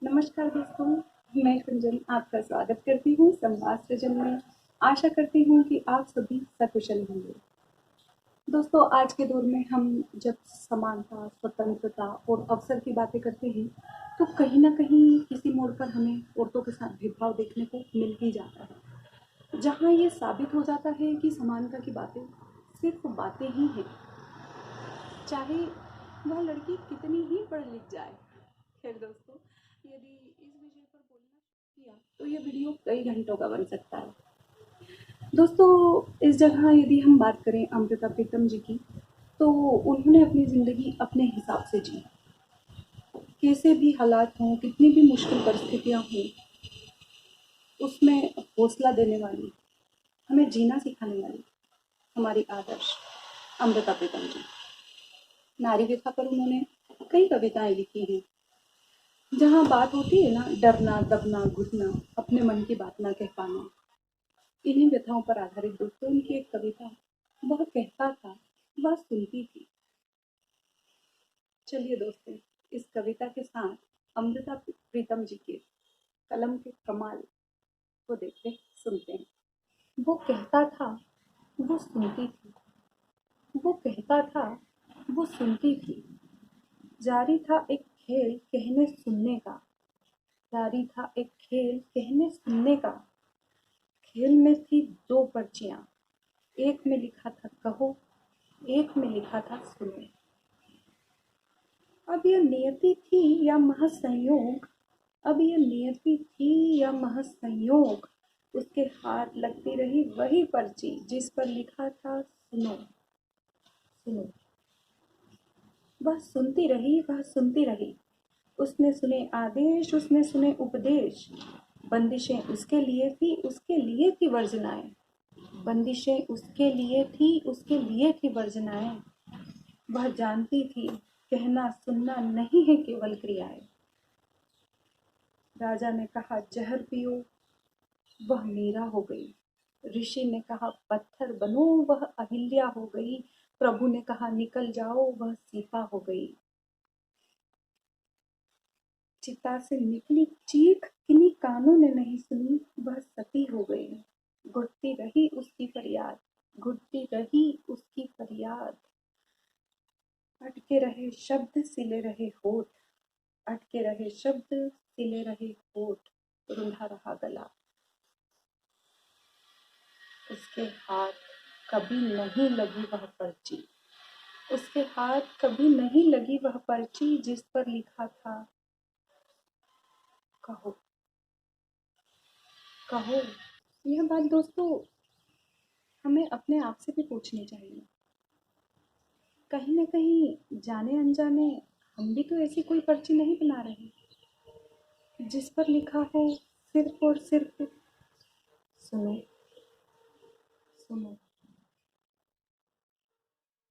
नमस्कार दोस्तों, मैं कुंजन आपका स्वागत करती हूँ संवाद सृजन में। आशा करती हूँ कि आप सभी सकुशल होंगे। दोस्तों, आज के दौर में हम जब समानता, स्वतंत्रता और अवसर की बातें करते हैं, तो कहीं न कहीं किसी मोड़ पर हमें औरतों के साथ भेदभाव देखने को मिल ही जाता है। जहाँ ये साबित हो जाता है कि समानता की बातें सिर्फ बातें ही हैं, चाहे वह लड़की कितनी ही पढ़ लिख जाए। खैर दोस्तों, यदि इस विषय पर बोलना शुरू किया तो यह वीडियो कई घंटों का बन सकता है। दोस्तों, इस जगह यदि हम बात करें अमृता प्रीतम जी की, तो उन्होंने अपनी ज़िंदगी अपने हिसाब से जी। कैसे भी हालात हों, कितनी भी मुश्किल परिस्थितियाँ हों, उसमें हौसला देने वाली, हमें जीना सिखाने वाली हमारी आदर्श अमृता प्रीतम जी। नारी व्यथा पर उन्होंने कई कविताएं लिखी हैं। जहाँ बात होती है ना, डरना, दबना, घुटना, अपने मन की बात ना कह पाना, इन्हीं व्यथाओं पर आधारित दोस्तों उनकी एक कविता, वह कहता था, वह सुनती थी। चलिए दोस्तों, इस कविता के साथ अमृता प्रीतम जी के कलम के कमाल को देखते सुनते हैं। वो कहता था, वो सुनती थी। वो कहता था, वो सुनती थी। जारी था एक खेल कहने सुनने का। जारी था एक खेल कहने सुनने का। खेल में थी दो पर्चियां, एक में लिखा था कहो, एक में लिखा था सुनो। अब यह नियति थी या महज संयोग, अब यह नियति थी या महज संयोग, उसके हाथ लगती रही वही पर्ची जिस पर लिखा था सुनो सुनो। वह सुनती रही, वह सुनती रही। उसने सुने आदेश, उसने सुने उपदेश। बंदिशें उसके लिए थी, उसके लिए थी वर्जनाएं। बंदिशें उसके लिए थी, उसके लिए थी वर्जनाएं। वह जानती थी कहना सुनना नहीं है केवल क्रियाएं। राजा ने कहा जहर पियो, वह मीरा हो गई। ऋषि ने कहा पत्थर बनो, वह अहिल्या हो गई। प्रभु ने कहा निकल जाओ, वह सीता हो गई। चिता से निकली चीख किन्हीं कानों ने नहीं सुनी, वह सती हो गई। घुटती रही उसकी फरियाद, घुटती रही उसकी फरियाद। अटके रहे शब्द सिले रहे होठ, अटके रहे शब्द सिले रहे होठ। रूंधा रहा गला। उसके हाथ कभी नहीं लगी वह पर्ची, उसके हाथ कभी नहीं लगी वह पर्ची जिस पर लिखा था कहो कहो। यह बात दोस्तों हमें अपने आप से भी पूछनी चाहिए। कहीं ना कहीं जाने अनजाने हम भी तो ऐसी कोई पर्ची नहीं बना रहे जिस पर लिखा हो सिर्फ और सिर्फ सुनो सुनो।